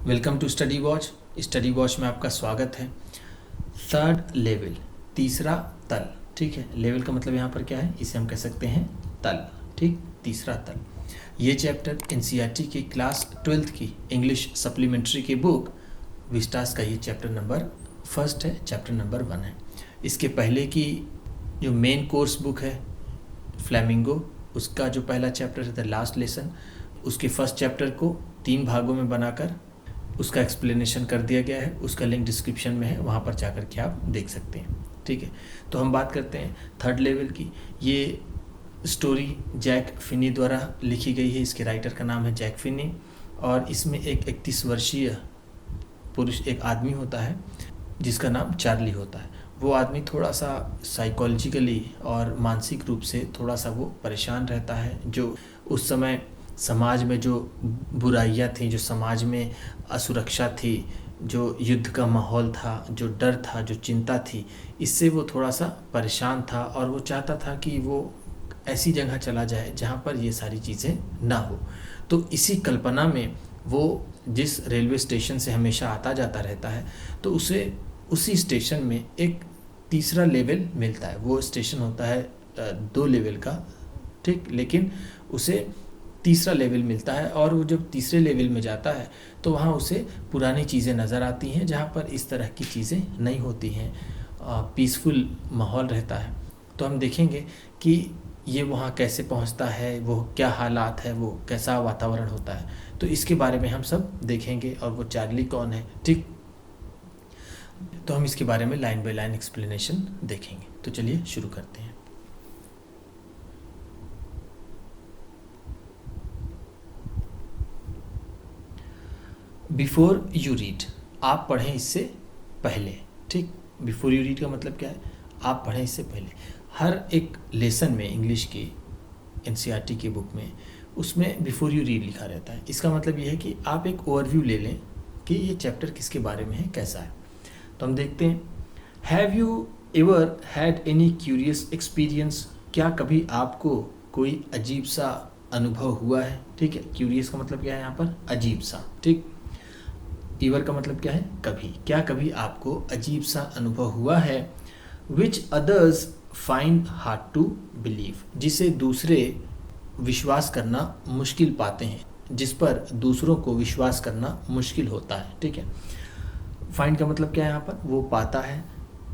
Welcome to study watch. Study watch में आपका स्वागत है। थर्ड लेवल, तीसरा तल। ठीक है, लेवल का मतलब यहाँ पर क्या है, इसे हम कह सकते हैं तल। ठीक, तीसरा तल। ये चैप्टर एनसीईआरटी की क्लास 12th की इंग्लिश सप्लीमेंट्री की बुक विस्टास का ये चैप्टर नंबर फर्स्ट है, चैप्टर नंबर 1 है। इसके पहले की जो मेन कोर्स बुक है फ्लैमिंगो, उसका जो पहला चैप्टर है द लास्ट लेसन, उसके फर्स्ट चैप्टर को 3 भागों में बनाकर उसका एक्सप्लेनेशन कर दिया गया है। उसका लिंक डिस्क्रिप्शन में है, वहाँ पर जाकर के आप देख सकते हैं। ठीक है, तो हम बात करते हैं थर्ड लेवल की। ये स्टोरी जैक फिनी द्वारा लिखी गई है। इसके राइटर का नाम है जैक फिनी और इसमें एक 31 वर्षीय पुरुष, एक आदमी होता है जिसका नाम चार्ली होता है। वो आदमी थोड़ा सा साइकोलॉजिकली और मानसिक रूप से थोड़ा सा वो परेशान रहता है। जो उस समय समाज में जो बुराइयां थी, जो समाज में असुरक्षा थी, जो युद्ध का माहौल था, जो डर था, जो चिंता थी, इससे वो थोड़ा सा परेशान था और वो चाहता था कि वो ऐसी जगह चला जाए जहाँ पर ये सारी चीज़ें ना हो। तो इसी कल्पना में वो जिस रेलवे स्टेशन से हमेशा आता जाता रहता है, तो उसे उसी स्टेशन में एक तीसरा लेवल मिलता है। वो स्टेशन होता है 2 लेवल का, ठीक, लेकिन उसे तीसरा लेवल मिलता है और वो जब तीसरे लेवल में जाता है तो वहाँ उसे पुरानी चीज़ें नज़र आती हैं जहाँ पर इस तरह की चीज़ें नहीं होती हैं, पीसफुल माहौल रहता है। तो हम देखेंगे कि ये वहाँ कैसे पहुँचता है, वो क्या हालात है, वो कैसा वातावरण होता है, तो इसके बारे में हम सब देखेंगे। और वो चार्ली कौन है, ठीक, तो हम इसके बारे में लाइन बाय लाइन एक्सप्लेनेशन देखेंगे। तो चलिए शुरू करते हैं। बिफोर यू रीड, आप पढ़ें इससे पहले। ठीक, बिफोर यू रीड का मतलब क्या है, आप पढ़ें इससे पहले। हर एक लेसन में इंग्लिश की एनसीईआरटी की बुक में उसमें बिफोर यू रीड लिखा रहता है। इसका मतलब ये है कि आप एक ओवरव्यू ले लें कि ये चैप्टर किसके बारे में है, कैसा है। तो हम देखते हैं, have you ever had any curious experience, क्या कभी आपको कोई अजीब सा अनुभव हुआ है। ठीक है, क्यूरियस का मतलब क्या है यहाँ पर, अजीब सा। ठीक, ईवर का मतलब क्या है, कभी। क्या कभी आपको अजीब सा अनुभव हुआ है, which others find hard to believe, जिसे दूसरे विश्वास करना मुश्किल पाते हैं, जिस पर दूसरों को विश्वास करना मुश्किल होता है। ठीक है, फाइंड का मतलब क्या है यहाँ पर, वो पाता है।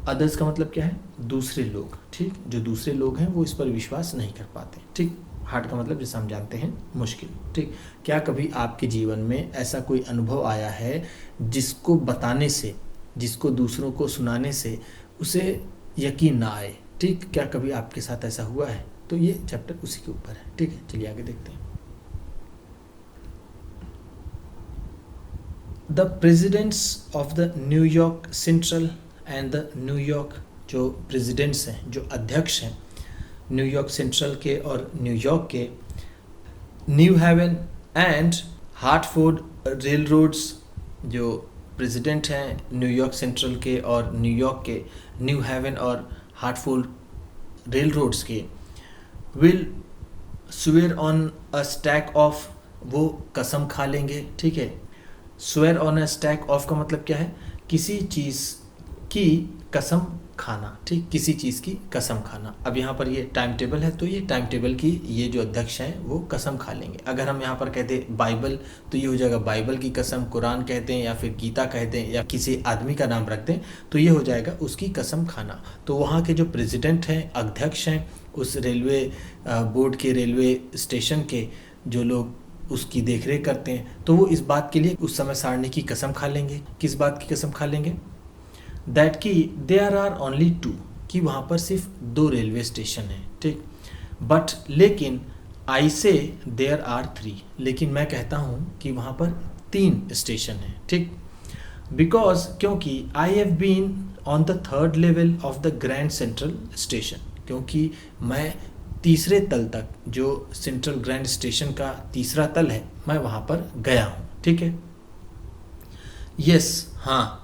अदर्स का मतलब क्या है, दूसरे लोग। ठीक, जो दूसरे लोग हैं वो इस पर विश्वास नहीं कर पाते। ठीक, हार्ड का मतलब जैसे हम जानते हैं मुश्किल। ठीक, क्या कभी आपके जीवन में ऐसा कोई अनुभव आया है जिसको बताने से, जिसको दूसरों को सुनाने से उसे यकीन ना आए। ठीक, क्या कभी आपके साथ ऐसा हुआ है, तो ये चैप्टर उसी के ऊपर है। ठीक है, चलिए आगे देखते हैं। The presidents of the New York Central and the New York, जो प्रेसिडेंट्स हैं, जो अध्यक्ष हैं न्यूयॉर्क सेंट्रल के और न्यूयॉर्क के, New Haven and Hartford railroads, जो प्रेसिडेंट हैं न्यूयॉर्क सेंट्रल के और न्यूयॉर्क के, न्यू हेवन और हार्टफोर्ड रेल रोड्स के, will swear on a stack of, वो कसम खा लेंगे। ठीक है, swear on a stack of का मतलब क्या है, किसी चीज़ की कसम खाना। ठीक, किसी चीज़ की कसम खाना। अब यहाँ पर ये टाइम टेबल है, तो ये टाइम टेबल की ये जो अध्यक्ष हैं वो कसम खा लेंगे। अगर हम यहाँ पर कहते बाइबल, तो ये हो जाएगा बाइबल की कसम। कुरान कहते हैं या फिर गीता कहते हैं या किसी आदमी का नाम रख दें, तो ये हो जाएगा उसकी कसम खाना। तो वहाँ के जो प्रेसिडेंट हैं, अध्यक्ष हैं उस रेलवे बोर्ड के, रेलवे स्टेशन के जो लोग उसकी देखरेख करते हैं, तो वो इस बात के लिए उस समय सारणी की कसम खा लेंगे। किस बात की कसम खा लेंगे, दैट कि देयर आर ओनली 2, कि वहाँ पर सिर्फ 2 रेलवे स्टेशन हैं। ठीक, बट लेकिन आई से देयर आर 3, लेकिन मैं कहता हूँ कि वहाँ पर 3 स्टेशन हैं। ठीक, बिकॉज, क्योंकि I have been on the third level of the Grand Central Station, क्योंकि मैं तीसरे तल तक, जो सेंट्रल ग्रैंड स्टेशन का तीसरा तल है, मैं वहाँ पर गया हूँ। ठीक है, यस, हाँ,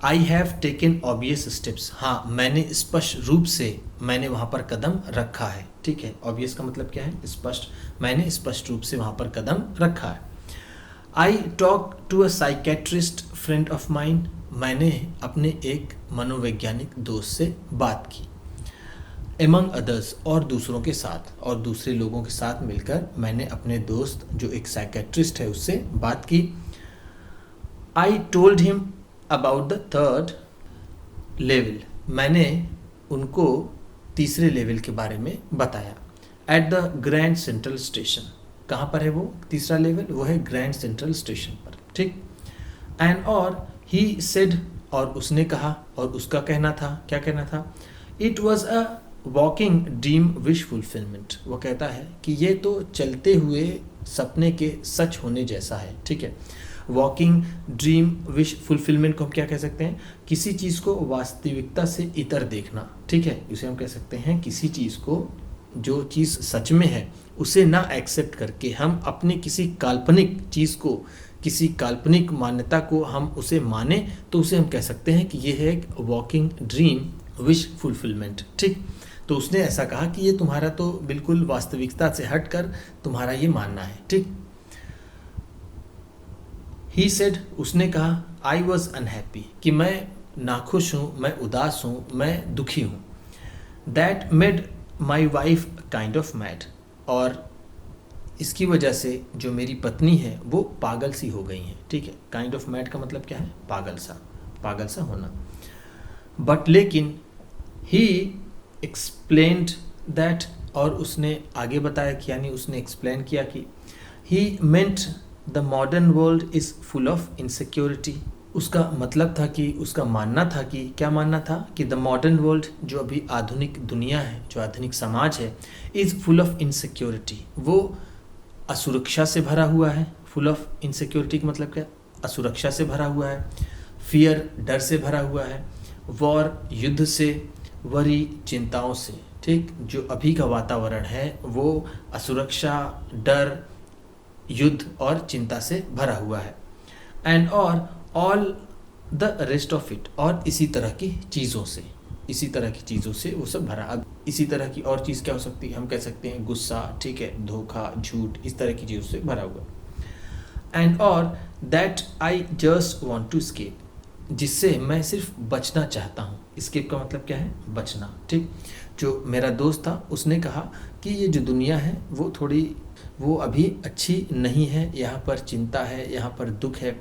I have taken obvious steps, हाँ, मैंने स्पष्ट रूप से, मैंने वहाँ पर कदम रखा है। ठीक है, ऑब्वियस का मतलब क्या है, स्पष्ट, मैंने स्पष्ट रूप से वहाँ पर कदम रखा है। I talk to a psychiatrist friend of mine, मैंने अपने एक मनोवैज्ञानिक दोस्त से बात की। एमंग अदर्स, और दूसरों के साथ, और दूसरे लोगों के साथ मिलकर मैंने अपने दोस्त जो एक साइकेट्रिस्ट है उससे बात की। I told him about the third level, मैंने उनको तीसरे लेवल के बारे में बताया। At the Grand Central station, कहाँ पर है वो तीसरा लेवल? वो है ग्रैंड सेंट्रल स्टेशन पर, ठीक। एंड और ही सेड, और उसने कहा, और उसका कहना था, क्या कहना था? It was a walking dream wish fulfilment, वो कहता है कि ये तो चलते हुए सपने के सच होने जैसा है, ठीक है। वॉकिंग ड्रीम विश फुलफिलमेंट को हम क्या कह सकते हैं? किसी चीज़ को वास्तविकता से इतर देखना, ठीक है। इसे हम कह सकते हैं किसी चीज़ को, जो चीज़ सच में है उसे ना एक्सेप्ट करके हम अपने किसी काल्पनिक चीज़ को, किसी काल्पनिक मान्यता को हम उसे माने, तो उसे हम कह सकते हैं कि ये है एक वॉकिंग ड्रीम विश फुलफिलमेंट, ठीक। तो उसने ऐसा कहा कि ये तुम्हारा तो बिल्कुल वास्तविकता से हटकर तुम्हारा ये मानना है, ठीक। ही सेड, उसने कहा, आई वॉज अनहैप्पी, कि मैं नाखुश हूँ, मैं उदास हूँ, मैं दुखी हूँ। That made my wife kind of mad, और इसकी वजह से जो मेरी पत्नी है वो पागल सी हो गई हैं, ठीक है। काइंड ऑफ मैड का मतलब क्या है? पागल सा होना। बट लेकिन ही एक्सप्लेन्ड दैट, और उसने आगे बताया कि, यानी उसने एक्सप्लेन किया कि he meant the modern world is full of insecurity, उसका मतलब था कि, उसका मानना था कि, क्या मानना था? कि द मॉडर्न वर्ल्ड, जो अभी आधुनिक दुनिया है, जो आधुनिक समाज है, इज़ फुल ऑफ इनसिक्योरिटी, वो असुरक्षा से भरा हुआ है। फुल ऑफ इनसिक्योरिटी का मतलब क्या? असुरक्षा से भरा हुआ है। फियर, डर से भरा हुआ है। वॉर, युद्ध से। वरी, चिंताओं से, ठीक। जो अभी का वातावरण है वो असुरक्षा, डर, युद्ध और चिंता से भरा हुआ है। एंड और all the rest of it, और इसी तरह की चीज़ों से, इसी तरह की चीज़ों से वो सब भरा। अब इसी तरह की और चीज़ क्या हो सकती है? हम कह सकते हैं गुस्सा, ठीक है, धोखा, झूठ, इस तरह की चीज़ों से भरा हुआ। एंड और that I just want to escape, जिससे मैं सिर्फ बचना चाहता हूँ। स्केप का मतलब क्या है? बचना, ठीक। जो मेरा दोस्त था उसने कहा कि ये जो दुनिया है वो अभी अच्छी नहीं है, यहाँ पर चिंता है, यहाँ पर दुख है,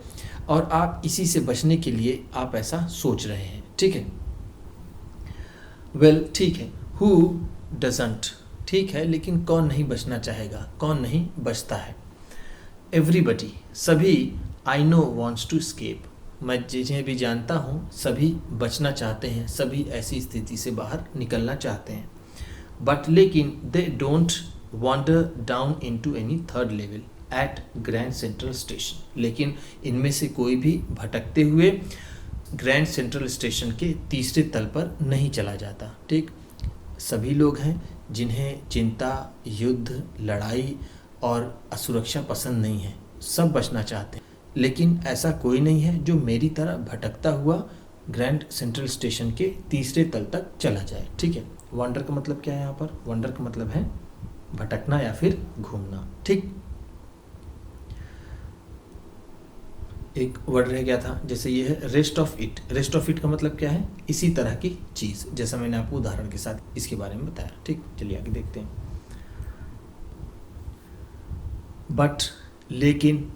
और आप इसी से बचने के लिए आप ऐसा सोच रहे हैं, ठीक है। वेल, ठीक है, हु डजंट, ठीक है, लेकिन कौन नहीं बचना चाहेगा, कौन नहीं बचता है? एवरीबडी, सभी। I know wants to escape, मैं जिन्हें भी जानता हूँ सभी बचना चाहते हैं, सभी ऐसी स्थिति से बाहर निकलना चाहते हैं। बट लेकिन they don't wander down into any third level at grand Central station, लेकिन इनमें से कोई भी भटकते हुए ग्रैंड सेंट्रल स्टेशन के तीसरे तल पर नहीं चला जाता, ठीक। सभी लोग हैं जिन्हें चिंता, युद्ध, लड़ाई और असुरक्षा पसंद नहीं है, सब बचना चाहते हैं, लेकिन ऐसा कोई नहीं है जो मेरी तरह भटकता हुआ ग्रैंड सेंट्रल स्टेशन के तीसरे तल तक चला जाए, ठीक है। वंडर का मतलब क्या है यहाँ पर? वंडर का मतलब है भटकना या फिर घूमना, ठीक। एक वर्ड रह गया था, जैसे ये है rest of it. Rest of it का मतलब क्या है? इसी तरह की चीज, जैसा मैंने आपको उदाहरण के साथ इसके बारे में बताया, ठीक। चलिए आगे देखते हैं। बट, लेकिन,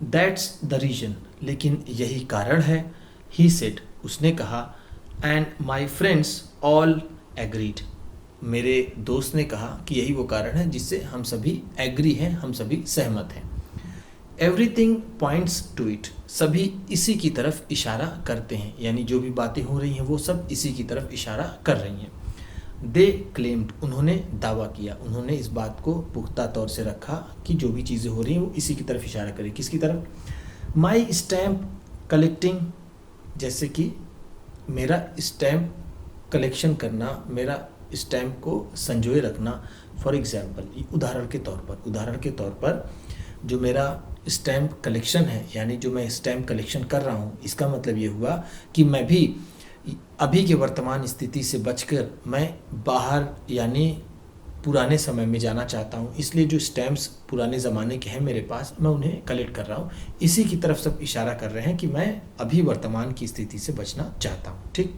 दैट्स द रीजन, लेकिन यही कारण है। ही सेड, उसने कहा। And my friends all agreed, मेरे दोस्त ने कहा कि यही वो कारण है जिससे हम सभी एग्री हैं, हम सभी सहमत हैं। एवरीथिंग पॉइंट्स टू इट, सभी इसी की तरफ इशारा करते हैं, यानी जो भी बातें हो रही हैं वो सब इसी की तरफ इशारा कर रही हैं। दे क्लेम्ड, उन्होंने दावा किया, उन्होंने इस बात को पुख्ता तौर से रखा कि जो भी चीज़ें हो रही हैं वो इसी की तरफ इशारा करें। किसकी तरफ? माई स्टैम्प कलेक्टिंग, जैसे कि मेरा स्टैम्प कलेक्शन करना, मेरा स्टैम्प को संजोए रखना। फॉर एग्जाम्पल, उदाहरण के तौर पर जो मेरा स्टैम्प कलेक्शन है, यानी जो मैं स्टैम्प कलेक्शन कर रहा हूँ, इसका मतलब ये हुआ कि मैं भी अभी के वर्तमान स्थिति से बचकर मैं बाहर, यानी पुराने समय में जाना चाहता हूँ, इसलिए जो स्टैम्प्स पुराने ज़माने के हैं मेरे पास, मैं उन्हें कलेक्ट कर रहा हूँ। इसी की तरफ सब इशारा कर रहे हैं कि मैं अभी वर्तमान की स्थिति से बचना चाहता हूँ। ठीक,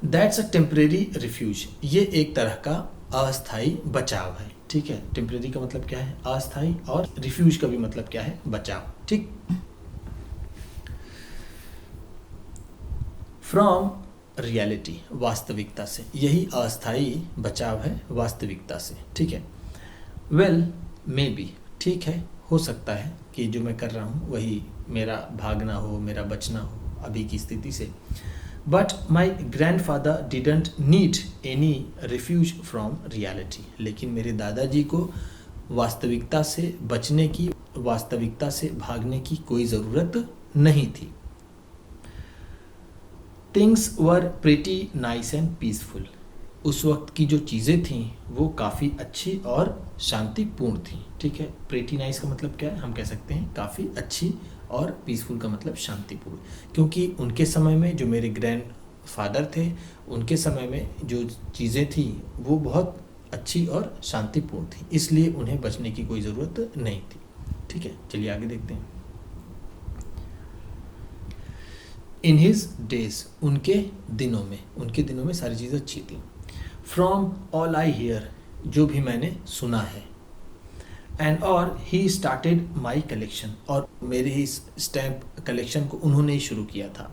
दैट्स अ टेम्परेरी रिफ्यूज, ये एक तरह का अस्थाई बचाव है। ठीक है, टेम्परेरी का मतलब क्या है? अस्थाई, और रिफ्यूज का भी मतलब क्या है? बचाव। ठीक, फ्रॉम रियलिटी, वास्तविकता से, यही अस्थाई बचाव है वास्तविकता से। ठीक है, वेल मे बी, ठीक है, हो सकता है कि जो मैं कर रहा हूँ वही मेरा भागना हो, मेरा बचना हो अभी की स्थिति से। But my grandfather didn't need any refuse from reality, लेकिन मेरे दादाजी को वास्तविकता से बचने की, वास्तविकता से भागने की कोई ज़रूरत नहीं थी। Things were pretty nice and peaceful, उस वक्त की जो चीज़ें थीं वो काफ़ी अच्छी और शांतिपूर्ण थीं। ठीक है, प्रेटी नाइस का मतलब क्या है? हम कह सकते हैं काफ़ी अच्छी, और पीसफुल का मतलब शांतिपूर्ण, क्योंकि उनके समय में जो मेरे ग्रैंड फादर थे, उनके समय में जो चीज़ें थी वो बहुत अच्छी और शांतिपूर्ण थी, इसलिए उन्हें बचने की कोई ज़रूरत नहीं थी। ठीक है, चलिए आगे देखते हैं। इन हिज डेज, उनके दिनों में सारी चीज़ें अच्छी थी। फ्रॉम ऑल आई हियर, जो भी मैंने सुना है। एंड और ही स्टार्टेड माई कलेक्शन, और मेरे ही स्टैम्प कलेक्शन को उन्होंने ही शुरू किया था।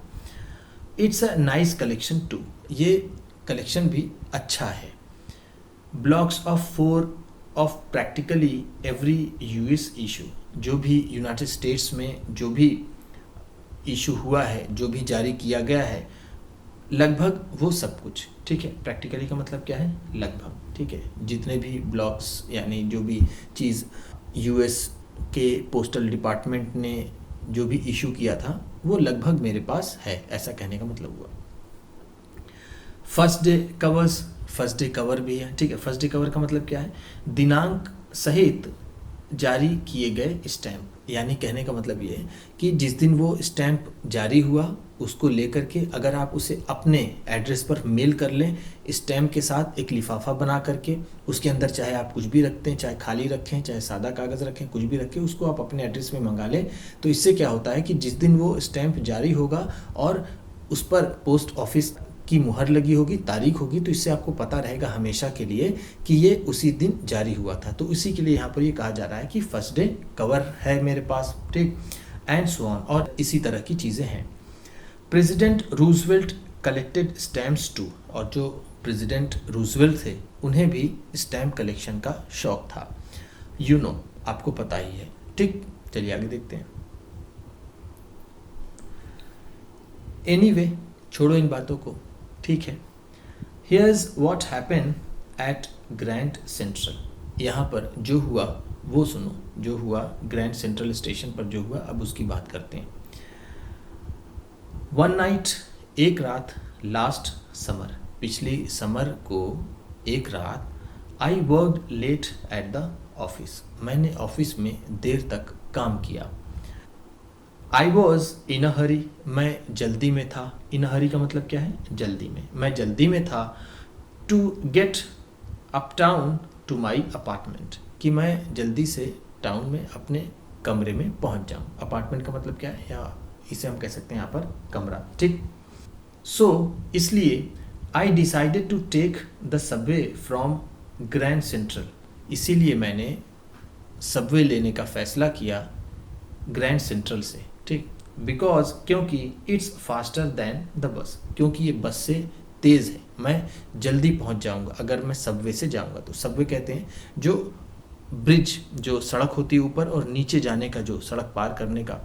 It's a nice collection too, ये कलेक्शन भी अच्छा है। Blocks of 4 of practically every US issue, जो भी यूनाइटेड स्टेट्स में जो भी इशू हुआ है, जो भी जारी किया गया है, लगभग वो सब कुछ। ठीक है, प्रैक्टिकली का मतलब क्या है? लगभग। ठीक है, जितने भी ब्लॉक्स यानी जो भी चीज़ यूएस के पोस्टल डिपार्टमेंट ने जो भी इशू किया था वो लगभग मेरे पास है, ऐसा कहने का मतलब हुआ। First day covers, first day cover भी है। ठीक है, फर्स्ट डे कवर का मतलब क्या है? दिनांक सहित जारी किए गए स्टैम्प, यानी कहने का मतलब ये है कि जिस दिन वो स्टैम्प जारी हुआ उसको लेकर के अगर आप उसे अपने एड्रेस पर मेल कर लें, स्टैम्प के साथ एक लिफाफा बना करके, उसके अंदर चाहे आप कुछ भी रखते हैं, चाहे खाली रखें, चाहे सादा कागज़ रखें, कुछ भी रखें, उसको आप अपने एड्रेस में मंगा लें, तो इससे क्या होता है कि जिस दिन वो स्टैम्प जारी होगा और उस पर पोस्ट ऑफिस की मुहर लगी होगी, तारीख होगी, तो इससे आपको पता रहेगा हमेशा के लिए कि ये उसी दिन जारी हुआ था। तो इसी के लिए यहाँ पर ये कहा जा रहा है कि फर्स्ट डे कवर है मेरे पास। ठीक, एंड सो ऑन, और इसी तरह की चीज़ें हैं। President Roosevelt collected stamps too, और जो प्रेसिडेंट रूजवेल्ट थे उन्हें भी स्टैम्प कलेक्शन का शौक था। यू नो, आपको पता ही है। ठीक, चलिए आगे देखते हैं। एनीवे, छोड़ो इन बातों को। ठीक है, here's what happen at Grand Central, यहाँ पर जो हुआ वो सुनो, जो हुआ ग्रैंड सेंट्रल स्टेशन पर जो हुआ, अब उसकी बात करते हैं। वन नाइट, एक रात, लास्ट समर, पिछली समर को एक रात, I worked late at the office, मैंने ऑफिस में देर तक काम किया। आई वॉज इन अ हरी, मैं जल्दी में था। इन अ हरी का मतलब क्या है? जल्दी में, मैं जल्दी में था। To get uptown to my apartment, कि मैं जल्दी से टाउन में अपने कमरे में पहुंच जाऊं। अपार्टमेंट का मतलब क्या है? या इसे हम कह सकते हैं यहाँ पर कमरा। ठीक, सो इसलिए I decided to take the subway from Grand Central, इसीलिए मैंने सबवे लेने का फैसला किया ग्रैंड सेंट्रल से। ठीक, बिकॉज, क्योंकि it's faster than the bus, क्योंकि ये बस से तेज़ है, मैं जल्दी पहुंच जाऊंगा अगर मैं सबवे से जाऊंगा। तो सबवे कहते हैं जो ब्रिज, जो सड़क होती है ऊपर और नीचे जाने का, जो सड़क पार करने का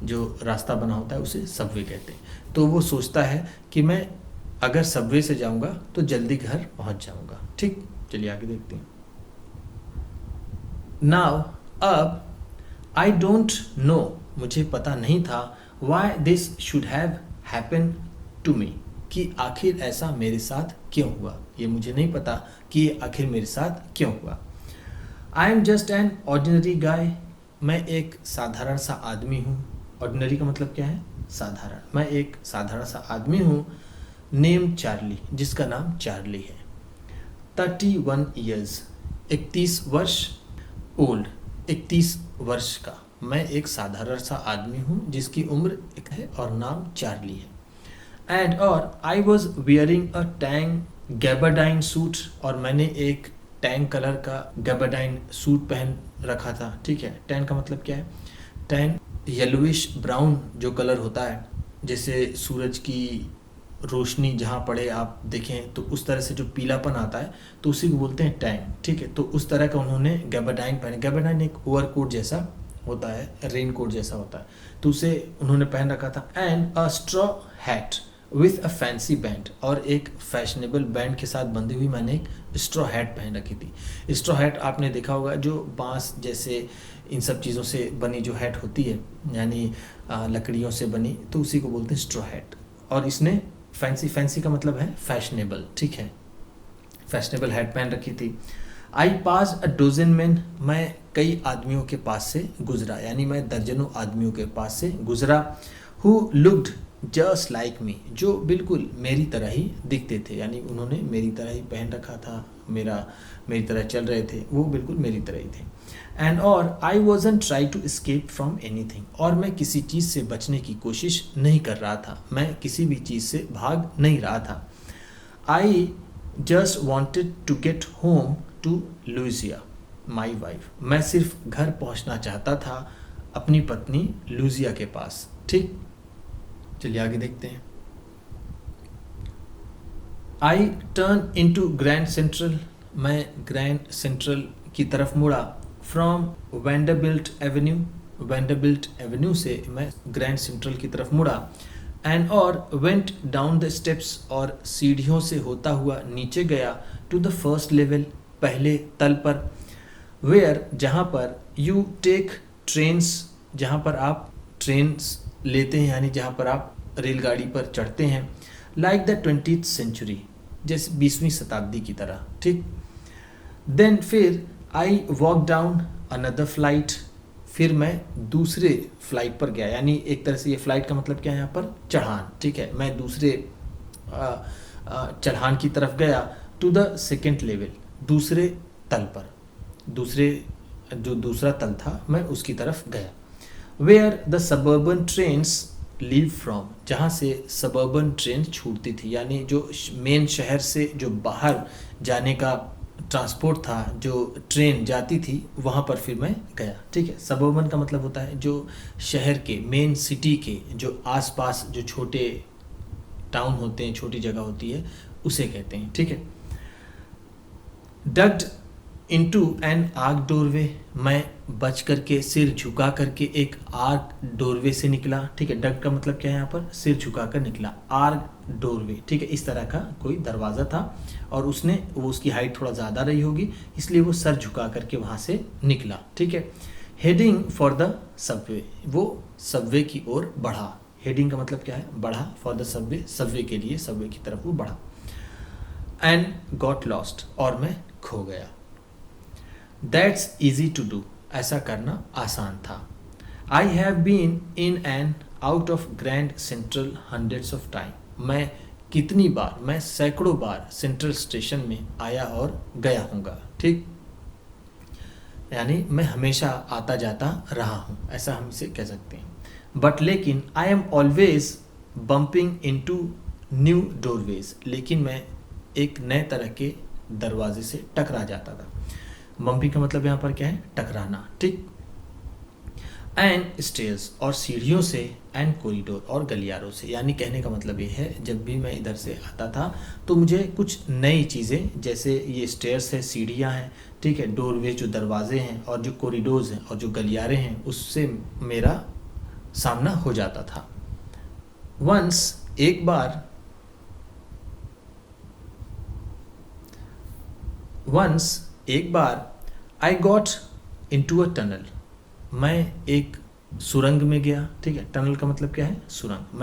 जो रास्ता बना होता है उसे सबवे कहते हैं। तो वो सोचता है कि मैं अगर सबवे से जाऊंगा तो जल्दी घर पहुंच जाऊंगा। ठीक, चलिए आगे देखते हैं। नाउ, अब, आई डोंट नो, मुझे पता नहीं था, why this should have happen to me, कि आखिर ऐसा मेरे साथ क्यों हुआ, ये मुझे नहीं पता कि ये आखिर मेरे साथ क्यों हुआ। I am just an ordinary guy, मैं एक साधारण सा आदमी हूँ। ऑर्डिनरी का मतलब क्या है? साधारण, मैं एक साधारण सा आदमी हूँ। नेम चार्ली, जिसका नाम चार्ली है। 31 ईयर्स, 31 वर्ष, ओल्ड, 31 वर्ष का। मैं एक साधारण सा आदमी हूँ जिसकी उम्र एक है और नाम चार्ली है। एंड और I was wearing a tan gabardine suit, और मैंने एक टैंग कलर का गैबाडाइन सूट पहन रखा था। ठीक है, टैन का मतलब क्या है? टैन येलोइश ब्राउन जो कलर होता है, जैसे सूरज की रोशनी जहाँ पड़े आप देखें तो उस तरह से जो पीलापन आता है तो उसी को बोलते हैं टैन। ठीक है, तो उस तरह का उन्होंने गैबाडाइन पहने। गैबाडाइन एक ओवरकोट जैसा होता है, रेन कोट जैसा होता है, तो उसे उन्होंने पहन रखा था। And a straw hat with a fancy band, और एक फैशनेबल बैंड के साथ बंधी हुई मैंने एक स्ट्रॉ हैट पहन रखी थी। स्ट्रॉ हैट आपने देखा होगा, जो बांस जैसे इन सब चीज़ों से बनी जो हैट होती है, यानी लकड़ियों से बनी, तो उसी को बोलते हैं स्ट्रॉ हैट। और इसने फैंसी का मतलब है फैशनेबल। ठीक है, फैशनेबल हैट पहन रखी थी। आई पास अ डोजन मैन, मैं कई आदमियों के पास से गुजरा, यानी मैं दर्जनों आदमियों के पास से गुजरा। Who looked just like me, जो बिल्कुल मेरी तरह ही दिखते थे, यानी उन्होंने मेरी तरह ही पहन रखा था, मेरी तरह चल रहे थे, वो बिल्कुल मेरी तरह ही थे। एंड और I wasn't try to escape from anything, और मैं किसी चीज़ से बचने की कोशिश नहीं कर रहा था, मैं किसी भी चीज़ से भाग नहीं रहा था। I just wanted to get home to Louisa my wife, मैं सिर्फ घर पहुंचना चाहता था अपनी पत्नी लुइसिया के पास। ठीक, चलिए आगे देखते हैं। I turn into grand central, मैं ग्रैंड सेंट्रल की तरफ मुड़ा। From Vanderbilt Avenue, Vanderbilt Avenue से मैं ग्रैंड सेंट्रल की तरफ मुड़ा। एंड और वेंट डाउन द स्टेप्स, और सीढ़ियों से होता हुआ नीचे गया। टू द फर्स्ट लेवल, पहले तल पर। वेयर, जहाँ पर यू टेक ट्रेन्स, जहाँ पर आप ट्रेन्स लेते हैं, यानी जहाँ पर आप रेलगाड़ी पर चढ़ते हैं। लाइक द 20th सेंचुरी, जैसे 20वीं शताब्दी की तरह। ठीक, देन फिर I walk down another flight, फिर मैं दूसरे फ्लाइट पर गया, यानी एक तरह से ये फ्लाइट का मतलब क्या है यहाँ पर? चढ़ान। ठीक है, मैं दूसरे चढ़ान की तरफ गया। टू द सेकेंड लेवल, दूसरे तल पर, दूसरा तल था, मैं उसकी तरफ गया। Where the suburban trains leave from, जहाँ से सबर्बन ट्रेन छूटती थी, यानी जो मेन शहर से जो बाहर जाने का ट्रांसपोर्ट था, जो ट्रेन जाती थी, वहाँ पर फिर मैं गया। ठीक है, सबर्बन का मतलब होता है जो शहर के, मेन सिटी के जो आसपास जो छोटे टाउन होते हैं, छोटी जगह होती है, उसे कहते हैं। ठीक है, डग्ड इनटू एन आर्क डोरवे, मैं बच करके, सिर झुका करके एक आर्क डोरवे से निकला। ठीक है, डग का मतलब क्या है यहाँ पर? सिर झुका कर निकला। आर्क डोरवे, ठीक है, इस तरह का कोई दरवाज़ा था और उसकी हाइट थोड़ा ज़्यादा रही होगी, इसलिए वो सर झुका करके वहाँ से निकला। ठीक है, हेडिंग फॉर द सबवे, वो सबवे की ओर बढ़ा। हेडिंग का मतलब क्या है? बढ़ा। फॉर द सबवे, सबवे के लिए, सबवे की तरफ वो बढ़ा। एंड गॉट लॉस्ट, और मैं खो गया। दैट्स ईजी टू डू, ऐसा करना आसान था। I have been in and out of Grand Central hundreds of time, मैं कितनी बार, मैं सैकड़ों बार सेंट्रल स्टेशन में आया और गया हूँगा। ठीक, यानी मैं हमेशा आता जाता रहा हूँ, ऐसा हम इसे कह सकते हैं। बट लेकिन I am always bumping into new doorways, लेकिन मैं एक नए तरह के दरवाजे से टकरा जाता था। बम्पिंग का मतलब यहाँ पर क्या है? टकराना। ठीक, एंड स्टेयर्स, और सीढ़ियों से, एंड कॉरिडोर, और गलियारों से, यानी कहने का मतलब ये है जब भी मैं इधर से आता था तो मुझे कुछ नई चीज़ें, जैसे ये स्टेयर्स है, सीढ़ियाँ हैं, ठीक है, डोरवे जो दरवाजे हैं, और जो कॉरिडोर्स हैं, और जो गलियारे हैं, उससे मेरा सामना हो जाता था। वंस, एक बार, I got into a tunnel, मैं एक सुरंग में गया। ठीक है, टनल का मतलब क्या है? सुरंग।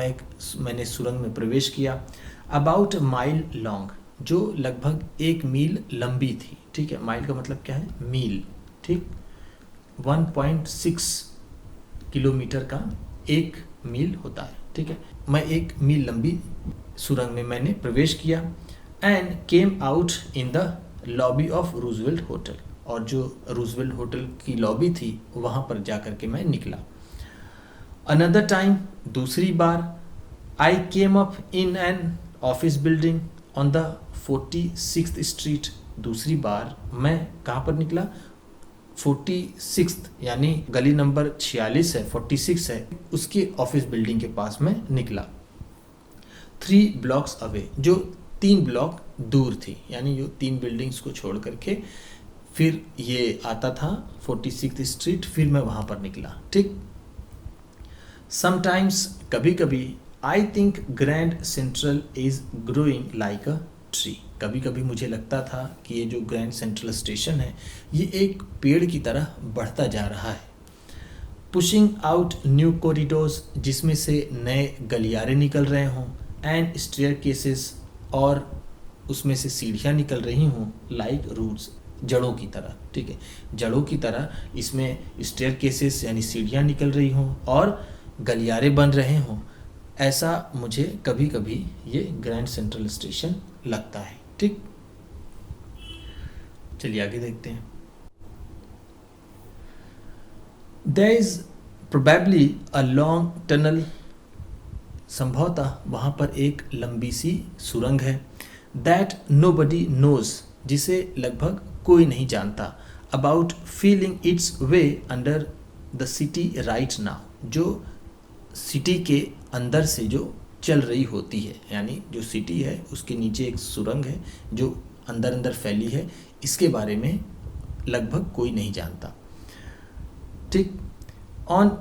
मैंने सुरंग में प्रवेश किया। अबाउट माइल लॉन्ग, जो लगभग 1 मील लंबी थी। ठीक है, माइल का मतलब क्या है? मील। ठीक, 1.6 किलोमीटर का 1 मील होता है। ठीक है, मैं 1 मील लंबी सुरंग में मैंने प्रवेश किया। And came out in the lobby of Roosevelt hotel, और जो रूजवेल्ट होटल की लॉबी थी वहाँ पर जा कर के मैं निकला। अनदर टाइम, दूसरी बार, I came up in an office building on the 46th street, दूसरी बार मैं कहाँ पर निकला, 46th यानी गली नंबर 46 है, 46 है, उसकी ऑफिस बिल्डिंग के पास में निकला। 3 blocks अवे, जो 3 ब्लॉक दूर थी, यानी जो 3 बिल्डिंग्स को छोड़ करके फिर ये आता था 46th स्ट्रीट, फिर मैं वहाँ पर निकला। ठीक। समटाइम्स, कभी कभी, I think grand central is growing like a tree, कभी कभी मुझे लगता था कि ये जो ग्रैंड सेंट्रल स्टेशन है ये एक पेड़ की तरह बढ़ता जा रहा है। पुशिंग आउट न्यू कॉरिडोर्स, जिसमें से नए गलियारे निकल रहे हों, एंड स्टेयरकेसेस, और उसमें से सीढ़ियाँ निकल रही हों, लाइक रूट्स, जड़ों की तरह। ठीक है, जड़ों की तरह इसमें स्टेयरकेसेस यानी सीढ़ियाँ निकल रही हों और गलियारे बन रहे हों, ऐसा मुझे कभी कभी ये ग्रैंड सेंट्रल स्टेशन लगता है। ठीक, चलिए आगे देखते हैं। There is probably a long tunnel, संभवतः वहाँ पर एक लंबी सी सुरंग है। दैट नोबडी नोज, जिसे लगभग कोई नहीं जानता। About feeling it's way under the city right now, जो सिटी के अंदर से जो चल रही होती है, यानी जो सिटी है उसके नीचे एक सुरंग है जो अंदर अंदर फैली है, इसके बारे में लगभग कोई नहीं जानता। ठीक। On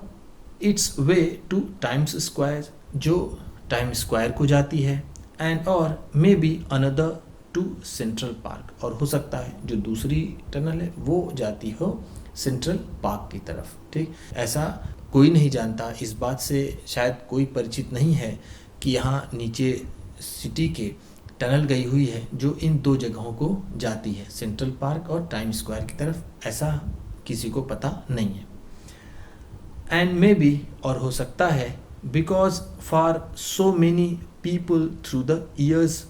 its way to Times Square, जो टाइम स्क्वायर को जाती है, एंड और maybe another to Central Park, और हो सकता है जो दूसरी टनल है वो जाती हो सेंट्रल पार्क की तरफ। ठीक, ऐसा कोई नहीं जानता, इस बात से शायद कोई परिचित नहीं है कि यहाँ नीचे सिटी के टनल गई हुई है जो इन 2 जगहों को जाती है, सेंट्रल पार्क और टाइम स्क्वायर की तरफ, ऐसा किसी को पता नहीं है। एंड मे बी, और हो सकता है, because for so many people through the years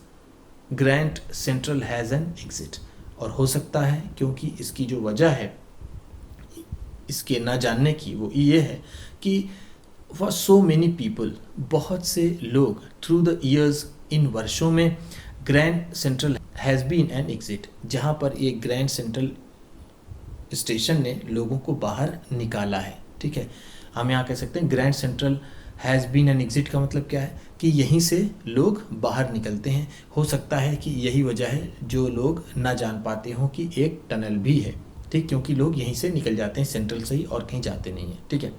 grand Central has an exit, और हो सकता है क्योंकि इसकी जो वजह है इसके ना जानने की वो ये है कि फॉर सो मेनी पीपल, बहुत से लोग, थ्रू द ईयर्स, इन वर्षों में, Grand Central has been an exit, जहाँ पर ये ग्रैंड सेंट्रल स्टेशन ने लोगों को बाहर निकाला है। ठीक है, हम यहाँ कह सकते हैं Grand Central has been an exit का मतलब क्या है कि यहीं से लोग बाहर निकलते हैं। हो सकता है कि यही वजह है जो लोग ना जान पाते हों कि एक टनल भी है। ठीक, क्योंकि लोग यहीं से निकल जाते हैं सेंट्रल से ही और कहीं जाते नहीं हैं। ठीक है,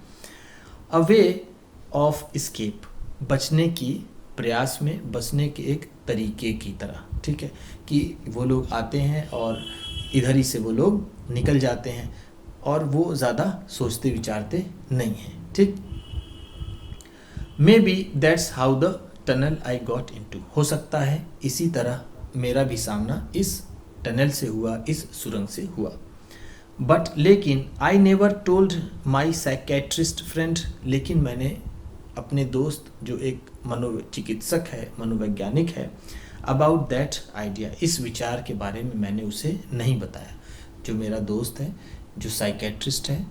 अ वे ऑफ एस्केप, बचने की प्रयास में, बचने के एक तरीके की तरह। ठीक है, कि वो लोग आते हैं और इधर ही से वो लोग निकल जाते हैं और वो ज़्यादा सोचते विचारते नहीं हैं। ठीक, may be that's how the tunnel I got into, हो सकता है इसी तरह मेरा भी सामना इस टनल से हुआ, इस सुरंग से हुआ। बट लेकिन, I never told my psychiatrist friend, लेकिन मैंने अपने दोस्त जो एक मनोचिकित्सक है, मनोवैज्ञानिक है, अबाउट दैट आइडिया, इस विचार के बारे में मैंने उसे नहीं बताया। जो मेरा दोस्त है, जो साइकेट्रिस्ट है,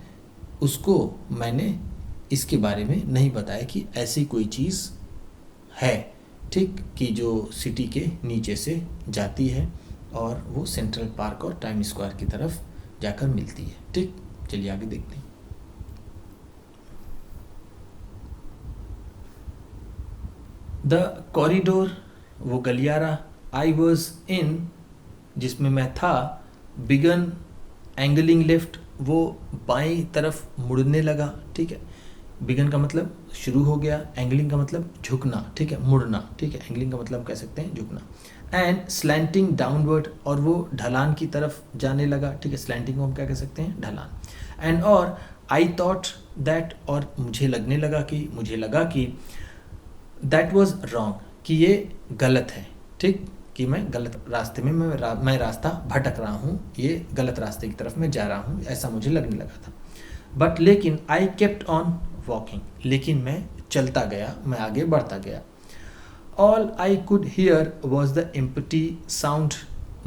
उसको मैंने इसके बारे में नहीं बताया कि ऐसी कोई चीज़ है। ठीक, कि जो सिटी के नीचे से जाती है और वो सेंट्रल पार्क और टाइम स्क्वायर की तरफ जाकर मिलती है। ठीक, चलिए आगे देखते हैं। द कॉरिडोर, वो गलियारा, आई वॉज इन, जिसमें मैं था, बिगन एंगलिंग लेफ्ट, वो बाईं तरफ मुड़ने लगा। ठीक है, बिगन का मतलब शुरू हो गया, एंगलिंग का मतलब झुकना। ठीक है, मुड़ना। ठीक है, एंगलिंग का मतलब कह सकते हैं झुकना। एंड स्लैंटिंग डाउनवर्ड, और वो ढलान की तरफ जाने लगा। ठीक है, स्लैंटिंग को हम क्या कह सकते हैं, ढलान। एंड और आई थॉट दैट, और मुझे लगा कि दैट वॉज रॉन्ग, कि ये गलत है। ठीक, कि मैं गलत रास्ते में, मैं रास्ता भटक रहा हूँ, ये गलत रास्ते की तरफ मैं जा रहा हूँ, ऐसा मुझे लगने लगा था। बट लेकिन, आई केप्ट ऑन वॉकिंग, लेकिन मैं चलता गया, मैं आगे बढ़ता गया। All I could hear was the empty sound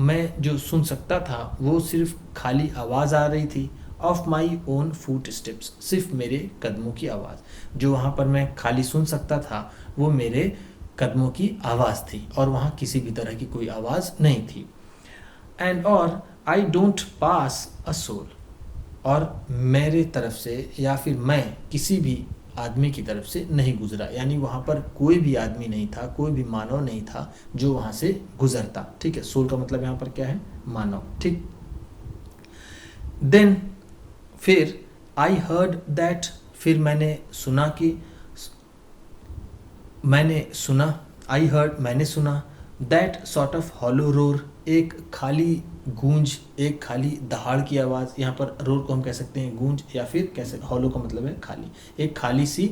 मैं जो सुन सकता था वो सिर्फ खाली आवाज़ आ रही थी, of my own foot steps, सिर्फ मेरे कदमों की आवाज़। जो वहाँ पर मैं खाली सुन सकता था वो मेरे कदमों की आवाज़ थी और वहाँ किसी भी तरह की कोई आवाज़ नहीं थी। एंड और I don't pass a soul, और मेरे तरफ से या फिर मैं किसी भी आदमी की तरफ से नहीं गुजरा, यानी वहाँ पर कोई भी आदमी नहीं था, कोई भी मानव नहीं था जो वहाँ से गुजरता। ठीक है, सोल का मतलब यहाँ पर क्या है? मानव। ठीक। देन फिर आई हर्ड दैट, फिर मैंने सुना कि आई हर्ड, मैंने सुना, that sort of hollow roar, एक खाली गूंज, एक खाली दहाड़ की आवाज़। यहाँ पर रोर को हम कह सकते हैं गूंज, या फिर कैसे, हॉलो का मतलब है खाली, एक खाली सी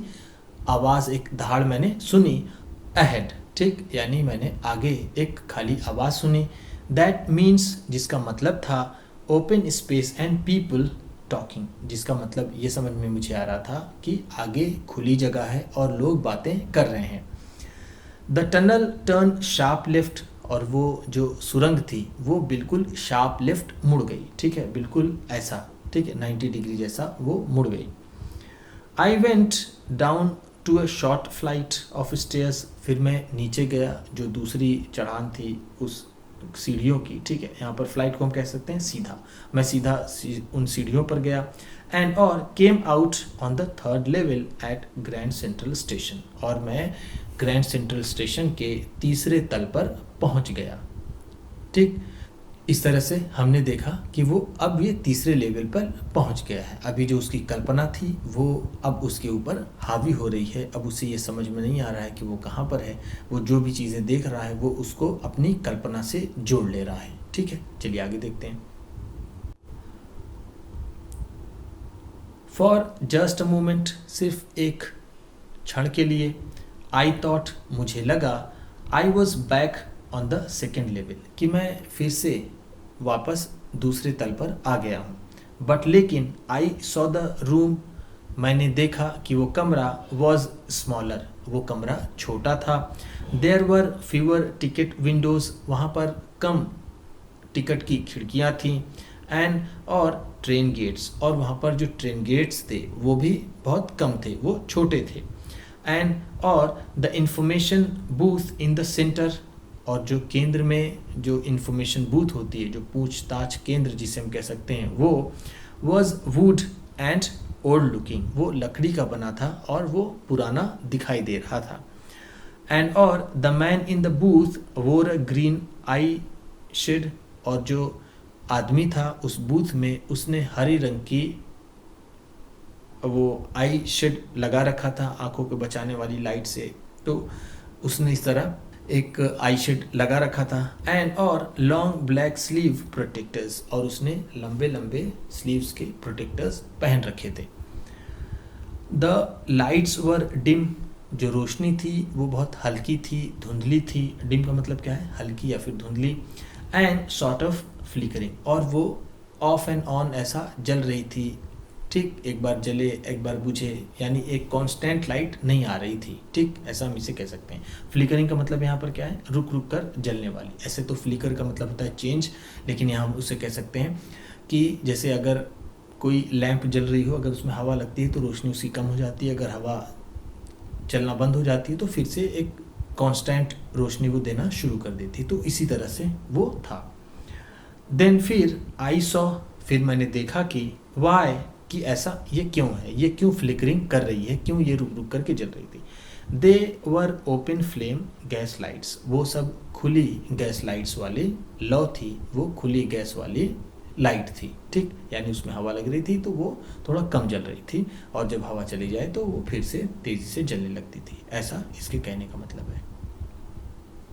आवाज़, एक दहाड़ मैंने सुनी। अहेड, ठीक, यानी मैंने आगे एक खाली आवाज़ सुनी। दैट मीन्स, जिसका मतलब था open space and people talking, जिसका मतलब ये समझ में मुझे आ रहा था कि आगे खुली जगह है और लोग बातें कर रहे हैं। The tunnel turn sharp left, और वो जो सुरंग थी वो बिल्कुल शार्प लेफ्ट मुड़ गई। ठीक है, बिल्कुल ऐसा, ठीक है, 90 डिग्री जैसा वो मुड़ गई। I went down to a short flight of stairs, फिर मैं नीचे गया, जो दूसरी चढ़ान थी उस सीढ़ियों की। ठीक है, यहाँ पर फ्लाइट को हम कह सकते हैं सीधा, मैं सीधा उन सीढ़ियों पर गया। एंड और came out on the third level at Grand Central Station, और मैं ग्रैंड सेंट्रल स्टेशन के तीसरे तल पर पहुंच गया। ठीक, इस तरह से हमने देखा कि वो अब ये तीसरे लेवल पर पहुंच गया है। अभी जो उसकी कल्पना थी वो अब उसके ऊपर हावी हो रही है। अब उसे ये समझ में नहीं आ रहा है कि वो कहाँ पर है, वो जो भी चीज़ें देख रहा है वो उसको अपनी कल्पना से जोड़ ले रहा है। ठीक है, चलिए आगे देखते हैं। फॉर जस्ट अ मोमेंट, सिर्फ एक क्षण के लिए, आई थॉट, मुझे लगा, I was back on the second level, कि मैं फिर से वापस दूसरे तल पर आ गया हूँ। बट लेकिन आई सॉ द रूम, मैंने देखा कि वो कमरा वॉज स्मॉलर, वो कमरा छोटा था। There were fewer ticket windows, वहाँ पर कम टिकट की खिड़कियाँ थीं। एंड और ट्रेन गेट्स, और वहाँ पर जो ट्रेन गेट्स थे वो भी बहुत कम थे, वो छोटे थे। एंड और the information booth in the centre, और जो केंद्र में जो इंफॉर्मेशन बूथ होती है, जो पूछताछ केंद्र जिसे हम कह सकते हैं, वो was would and old looking, वो लकड़ी का बना था और वो पुराना दिखाई दे रहा था। एंड और the man in the booth वोर अ ग्रीन आई शेड, और जो आदमी था उस बूथ में उसने हरे रंग की वो आई शेड लगा रखा था, आंखों को बचाने वाली लाइट से, तो उसने इस तरह एक आई शेड लगा रखा था। एंड और लॉन्ग ब्लैक स्लीव प्रोटेक्टर्स, और उसने लंबे लंबे स्लीव्स के प्रोटेक्टर्स पहन रखे थे। द लाइट्स वर डिम, जो रोशनी थी वो बहुत हल्की थी, धुंधली थी। डिम का मतलब क्या है? हल्की या फिर धुंधली। एंड सॉर्ट ऑफ फ्लिकरिंग, और वो ऑफ एंड ऑन ऐसा जल रही थी। ठीक, एक बार जले एक बार बुझे, यानी एक कांस्टेंट लाइट नहीं आ रही थी। ठीक, ऐसा हम इसे कह सकते हैं। फ्लिकरिंग का मतलब यहाँ पर क्या है? रुक रुक कर जलने वाली। ऐसे तो फ्लिकर का मतलब होता है चेंज, लेकिन यहाँ हम उसे कह सकते हैं कि जैसे अगर कोई लैंप जल रही हो, अगर उसमें हवा लगती है तो रोशनी उसकी कम हो जाती है, अगर हवा चलना बंद हो जाती है तो फिर से एक कांस्टेंट रोशनी वो देना शुरू कर देती। तो इसी तरह से वो था। देन फिर आई सॉ, फिर मैंने देखा कि वाई, कि ऐसा ये क्यों है, ये क्यों फ्लिकरिंग कर रही है, क्यों ये रुक रुक करके जल रही थी। They were open flame gas lights, वो सब खुली गैस लाइट्स वाली लौ थी, वो खुली गैस वाली लाइट थी। ठीक, यानी उसमें हवा लग रही थी तो वो थोड़ा कम जल रही थी, और जब हवा चली जाए तो वो फिर से तेज़ी से जलने लगती थी। ऐसा इसके कहने का मतलब है।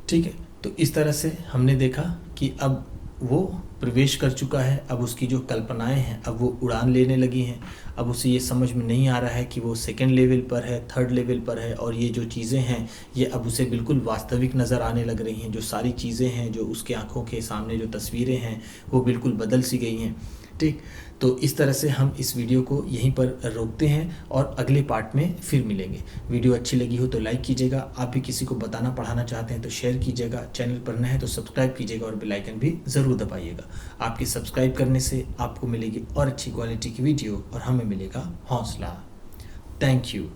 ठीक है, तो इस तरह से हमने देखा कि अब वो प्रवेश कर चुका है, अब उसकी जो कल्पनाएं हैं अब वो उड़ान लेने लगी हैं। अब उसे ये समझ में नहीं आ रहा है कि वो सेकंड लेवल पर है, थर्ड लेवल पर है, और ये जो चीज़ें हैं ये अब उसे बिल्कुल वास्तविक नज़र आने लग रही हैं। जो सारी चीज़ें हैं, जो उसके आंखों के सामने जो तस्वीरें हैं वो बिल्कुल बदल सी गई हैं। ठीक। तो इस तरह से हम इस वीडियो को यहीं पर रोकते हैं और अगले पार्ट में फिर मिलेंगे। वीडियो अच्छी लगी हो तो लाइक कीजिएगा, आप भी किसी को बताना पढ़ाना चाहते हैं तो शेयर कीजिएगा, चैनल पर नए हैं तो सब्सक्राइब कीजिएगा और बेल आइकन भी ज़रूर दबाइएगा। आपके सब्सक्राइब करने से आपको मिलेगी और अच्छी क्वालिटी की वीडियो और हमें मिलेगा हौसला। Thank you.